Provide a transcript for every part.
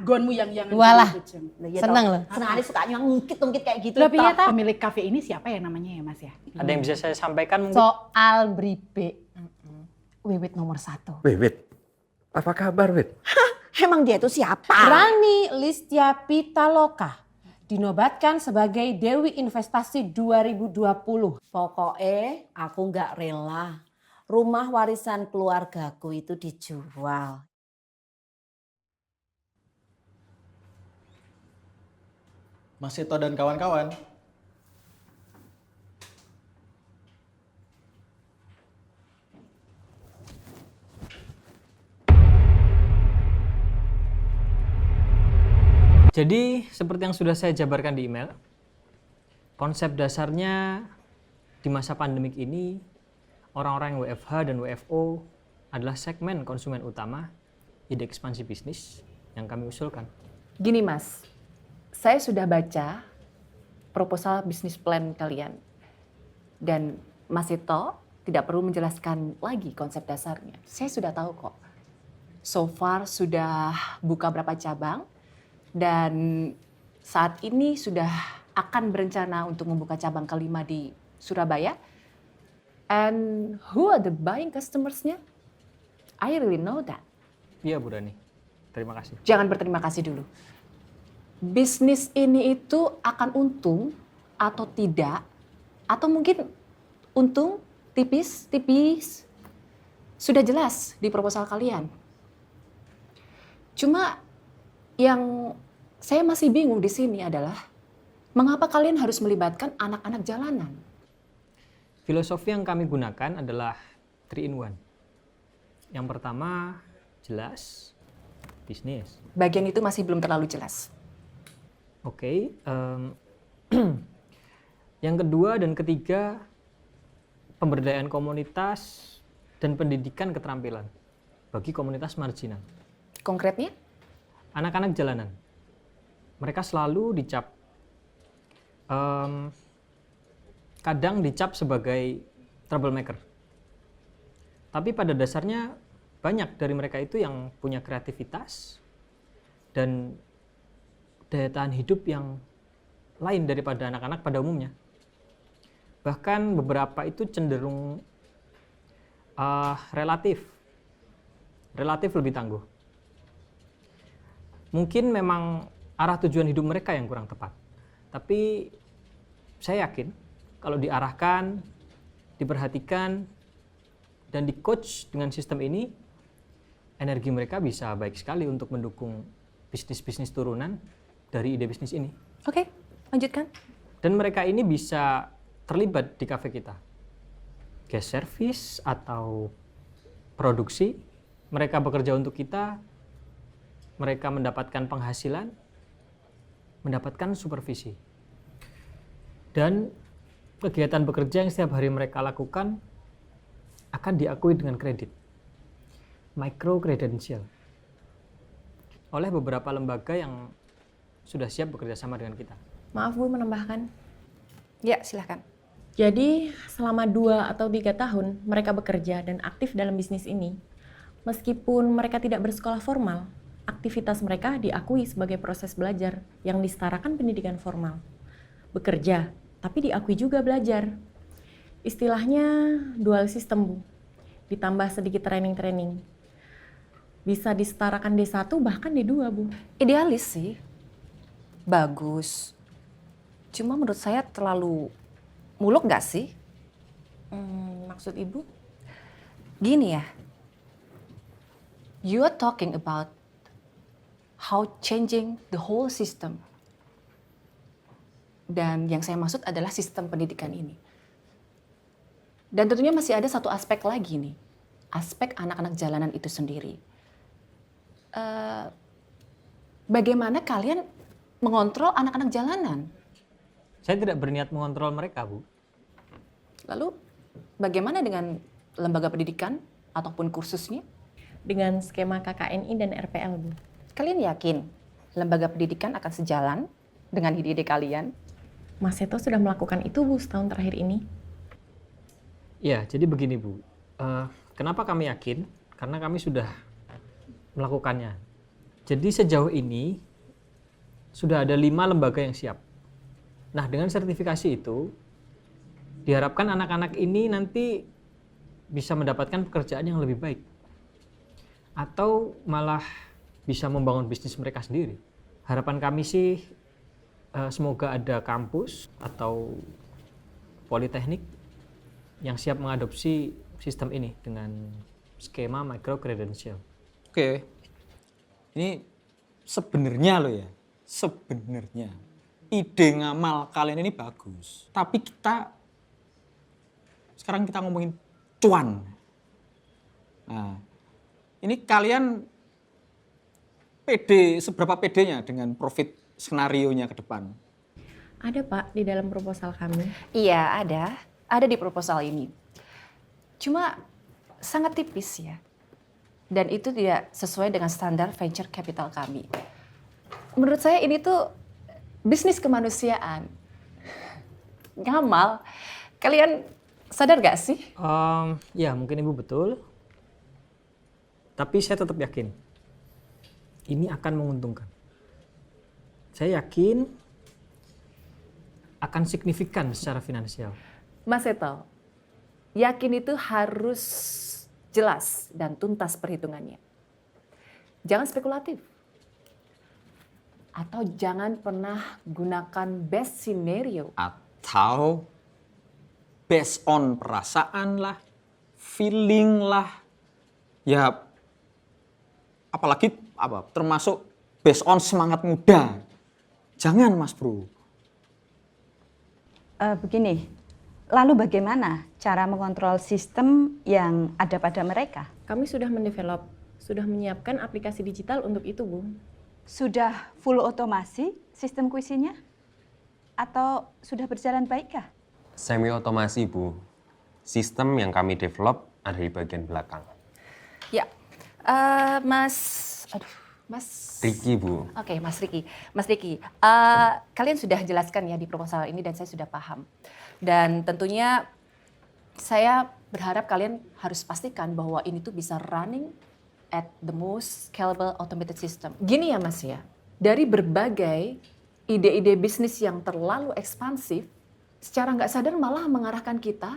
gonmu yang Walah, ya, seneng loh. Senang suka ngungkit-ngungkit kayak gitu. Tapi ya pemilik kafe ini siapa ya namanya ya Mas ya? Ada yang bisa saya sampaikan mungkin? Soal bribe, Wiwit nomor 1. Wit, apa kabar Wit? Emang dia itu siapa? Rani Listia Pitaloka dinobatkan sebagai Dewi Investasi 2020. Pokoknya aku nggak rela rumah warisan keluargaku itu dijual. Mas Seto dan kawan-kawan. Jadi seperti yang sudah saya jabarkan di email, konsep dasarnya di masa pandemik ini, orang-orang yang WFH dan WFO adalah segmen konsumen utama ide ekspansi bisnis yang kami usulkan. Gini Mas, saya sudah baca proposal bisnis plan kalian. Dan Mas Seto tidak perlu menjelaskan lagi konsep dasarnya. Saya sudah tahu kok. So far sudah buka berapa cabang. Dan saat ini sudah akan berencana untuk membuka cabang kelima di Surabaya. And who are the buying customers-nya? I really know that. Iya Bu Rani, terima kasih. Jangan berterima kasih dulu. Bisnis ini itu akan untung atau tidak, atau mungkin untung tipis, sudah jelas di proposal kalian. Cuma yang saya masih bingung di sini adalah mengapa kalian harus melibatkan anak-anak jalanan? Filosofi yang kami gunakan adalah 3 in 1. Yang pertama, jelas, bisnis. Bagian itu masih belum terlalu jelas. Oke, yang kedua dan ketiga, pemberdayaan komunitas dan pendidikan keterampilan bagi komunitas marginal. Konkretnya? Anak-anak jalanan, mereka selalu dicap, kadang dicap sebagai troublemaker. Tapi pada dasarnya banyak dari mereka itu yang punya kreativitas dan daya tahan hidup yang lain daripada anak-anak pada umumnya. Bahkan beberapa itu cenderung relatif lebih tangguh. Mungkin memang arah tujuan hidup mereka yang kurang tepat. Tapi saya yakin kalau diarahkan, diperhatikan, dan di-coach dengan sistem ini, energi mereka bisa baik sekali untuk mendukung bisnis-bisnis turunan dari ide bisnis ini. Oke, lanjutkan. Dan mereka ini bisa terlibat di kafe kita. Guest service atau produksi, mereka bekerja untuk kita, mereka mendapatkan penghasilan, mendapatkan supervisi. Dan kegiatan bekerja yang setiap hari mereka lakukan akan diakui dengan kredit, micro credential, oleh beberapa lembaga yang sudah siap bekerja sama dengan kita. Maaf Bu, menambahkan. Ya, silakan. Jadi selama 2 atau 3 tahun mereka bekerja dan aktif dalam bisnis ini, meskipun mereka tidak bersekolah formal, aktivitas mereka diakui sebagai proses belajar yang disetarakan pendidikan formal. Bekerja, tapi diakui juga belajar. Istilahnya dual system Bu, ditambah sedikit training-training. Bisa disetarakan D1 bahkan D2 Bu. Idealis sih, bagus. Cuma menurut saya terlalu muluk gak sih? Maksud Ibu? Gini ya, you are talking about how changing the whole system. Dan yang saya maksud adalah sistem pendidikan ini. Dan tentunya masih ada satu aspek lagi nih, aspek anak-anak jalanan itu sendiri. Bagaimana kalian mengontrol anak-anak jalanan? Saya tidak berniat mengontrol mereka, Bu. Lalu bagaimana dengan lembaga pendidikan ataupun kursusnya? Dengan skema KKNI dan RPL Bu. Kalian yakin lembaga pendidikan akan sejalan dengan ide-ide kalian? Mas Seto sudah melakukan itu Bu setahun terakhir ini. Ya, jadi begini Bu. Kenapa kami yakin? Karena kami sudah melakukannya Jadi sejauh ini sudah ada 5 lembaga yang siap. Nah, dengan sertifikasi itu diharapkan anak-anak ini nanti bisa mendapatkan pekerjaan yang lebih baik. Atau malah bisa membangun bisnis mereka sendiri. Harapan kami sih semoga ada kampus atau politeknik yang siap mengadopsi sistem ini dengan skema micro credential. Oke, ini sebenarnya loh ya, sebenarnya ide ngamal kalian ini bagus. Tapi sekarang kita ngomongin cuan. Nah, ini kalian seberapa pedenya dengan profit skenarionya ke depan? Ada Pak di dalam proposal kami. Iya, ada di proposal ini. Cuma sangat tipis ya. Dan itu tidak sesuai dengan standar venture capital kami. Menurut saya ini tuh bisnis kemanusiaan. Ngamal, kalian sadar gak sih? Ya mungkin Ibu betul. Tapi saya tetap yakin ini akan menguntungkan. Saya yakin akan signifikan secara finansial. Mas Seto, yakin itu harus jelas dan tuntas perhitungannya. Jangan spekulatif. Atau jangan pernah gunakan best scenario. Atau based on perasaan lah, feeling lah, ya apalagi termasuk based on semangat muda. Jangan Mas Bro. Begini, lalu bagaimana cara mengontrol sistem yang ada pada mereka? Kami sudah mendevelop, sudah menyiapkan aplikasi digital untuk itu, Bu. Sudah full otomasi sistem kuisinya? Atau sudah berjalan baikkah? Semi otomasi, Bu. Sistem yang kami develop ada di bagian belakang. Ya, Mas Ricky, Bu. Oke, Mas Ricky, kalian sudah jelaskan ya di proposal ini dan saya sudah paham. Dan tentunya saya berharap kalian harus pastikan bahwa ini tuh bisa running at the most scalable automated system. Gini ya Mas ya, dari berbagai ide-ide bisnis yang terlalu ekspansif, secara nggak sadar malah mengarahkan kita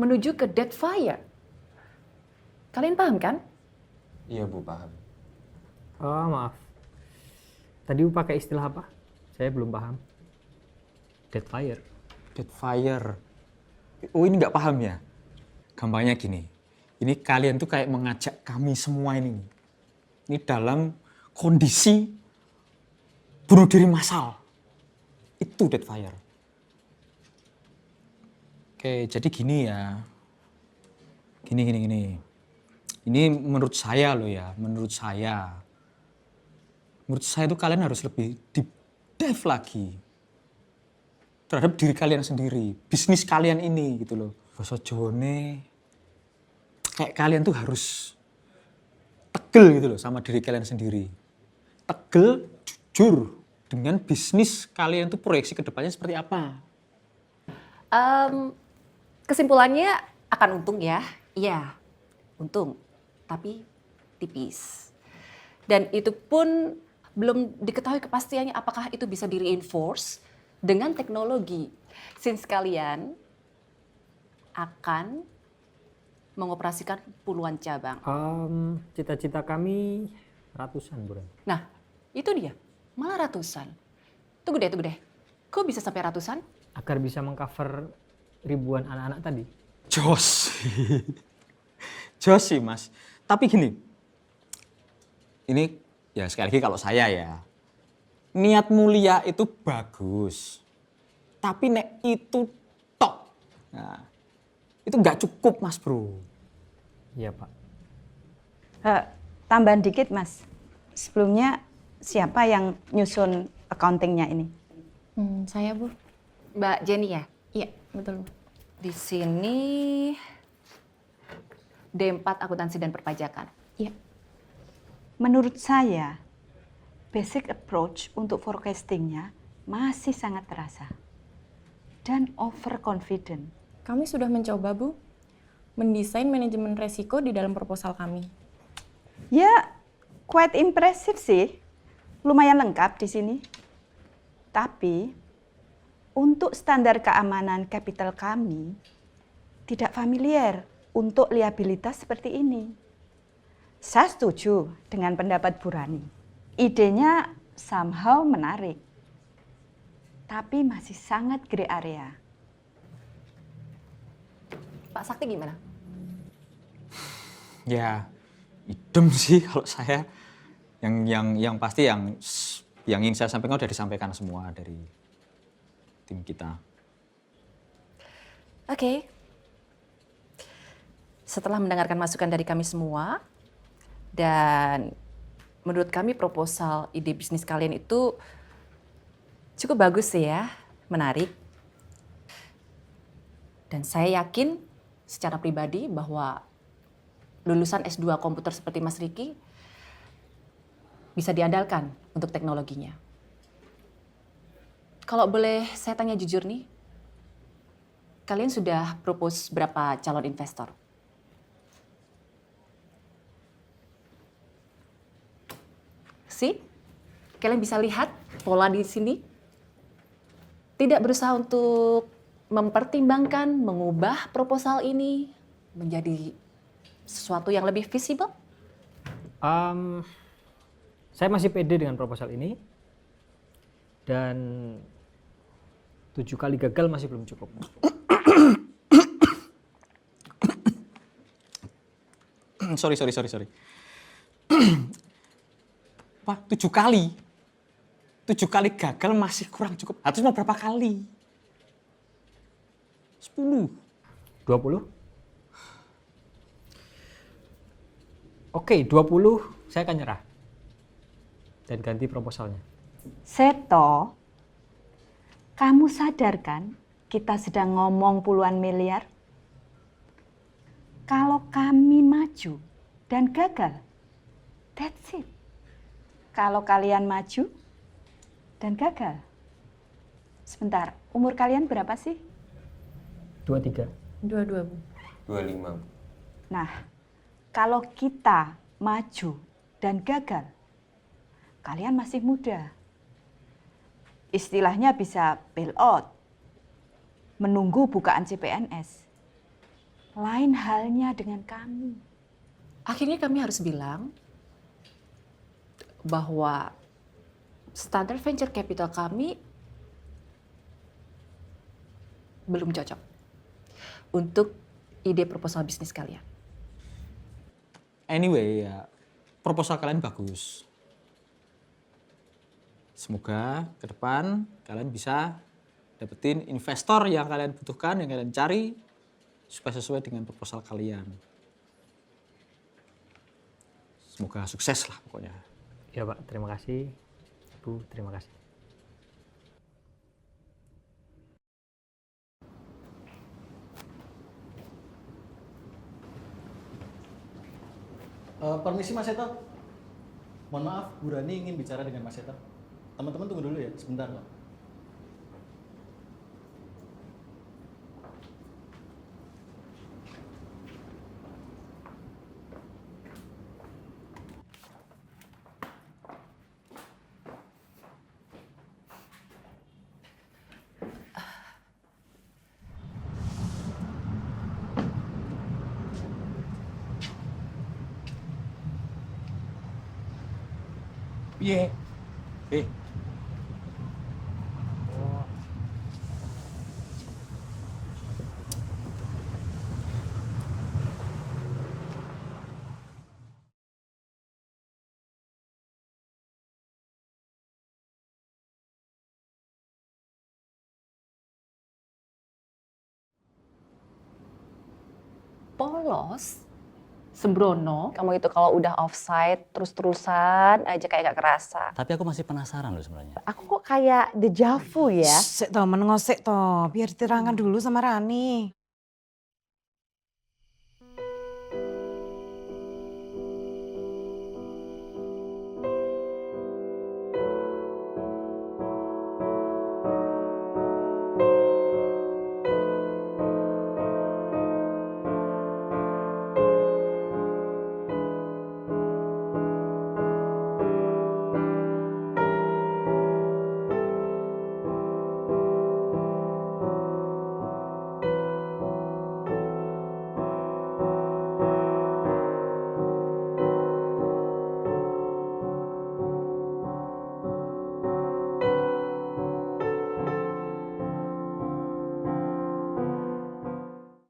menuju ke dead fire. Kalian paham kan? Iya, Bu, paham. Oh, maaf. Tadi Ibu pakai istilah apa? Saya belum paham. Dead fire. Dead fire. Oh, ini nggak paham ya? Gampangnya gini. Ini kalian tuh kayak mengajak kami semua ini. Ini dalam kondisi bunuh diri massal. Itu dead fire. Oke, jadi gini ya. Gini. Ini menurut saya loh ya, menurut saya itu kalian harus lebih deep dive lagi terhadap diri kalian sendiri, bisnis kalian ini gitu loh. Basa Jawane kayak kalian tuh harus tegel gitu loh sama diri kalian sendiri. Tegel, jujur dengan bisnis kalian tuh proyeksi ke depannya seperti apa. Kesimpulannya akan untung ya. Iya, untung. Tapi tipis. Dan itu pun belum diketahui kepastiannya apakah itu bisa di-reinforce dengan teknologi. Since kalian akan mengoperasikan puluhan cabang. Cita-cita kami ratusan, Bu. Nah, itu dia. Malah ratusan. Tunggu deh. Kok bisa sampai ratusan? Agar bisa mengcover ribuan anak-anak tadi. Jos sih, Mas. Tapi gini, ini ya sekali lagi kalau saya ya, niat mulia itu bagus. Tapi nek itu tok, nah, itu nggak cukup Mas Bro. Iya Pak. Tambahan dikit Mas, sebelumnya siapa yang nyusun accountingnya ini? Saya, Bu. Mbak Jenny ya? Iya, betul, Bu. Di sini D4 akuntansi dan perpajakan. Iya. Menurut saya, basic approach untuk forecastingnya masih sangat terasa. Dan overconfident. Kami sudah mencoba, Bu, mendesain manajemen resiko di dalam proposal kami. Ya, Quite impressive sih. Lumayan lengkap di sini. Tapi untuk standar keamanan kapital kami tidak familiar untuk liabilitas seperti ini. Saya setuju dengan pendapat Bu Rani. Idenya somehow menarik. Tapi masih sangat gray area. Pak Sakti gimana? Ya, idem sih kalau saya. Yang pasti yang ingin saya sampaikan sudah disampaikan semua dari tim kita. Oke. Setelah mendengarkan masukan dari kami semua, dan menurut kami proposal ide bisnis kalian itu cukup bagus sih ya, menarik. Dan saya yakin secara pribadi bahwa lulusan S2 komputer seperti Mas Riki bisa diandalkan untuk teknologinya. Kalau boleh saya tanya jujur nih, kalian sudah propose berapa calon investor? Kalian bisa lihat pola di sini. Tidak berusaha untuk mempertimbangkan, mengubah proposal ini menjadi sesuatu yang lebih visible? Saya masih pede dengan proposal ini. Dan 7 kali gagal masih belum cukup. Sorry. Pak, 7 kali? 7 kali gagal masih kurang cukup. Harus mau berapa kali? 10? 20? Oke, 20 saya akan nyerah. Dan ganti proposalnya. Seto, kamu sadar kan kita sedang ngomong puluhan miliar? Kalau kami maju dan gagal, that's it. Kalau kalian maju dan gagal. Sebentar, umur kalian berapa sih? 23. 22, Bu. 25. Nah, kalau kita maju dan gagal, kalian masih muda. Istilahnya bisa bail out, menunggu bukaan CPNS. Lain halnya dengan kami. Akhirnya kami harus bilang bahwa standar venture capital kami belum cocok untuk ide proposal bisnis kalian. Anyway, ya, proposal kalian bagus. Semoga ke depan kalian bisa dapetin investor yang kalian butuhkan, yang kalian cari, supaya sesuai dengan proposal kalian. Semoga sukses lah pokoknya. Ya Pak, terima kasih. Bu, terima kasih. Permisi Mas Seto. Mohon maaf, Bu Rani ingin bicara dengan Mas Seto. Teman-teman tunggu dulu ya, sebentar Pak. Piye? Polos? Sembrono? Kamu itu kalau udah offside terus-terusan aja kayak gak kerasa. Tapi aku masih penasaran loh sebenarnya. Aku kok kayak deja vu ya. Sik toh, menengosek toh, biar diterangkan dulu sama Rani.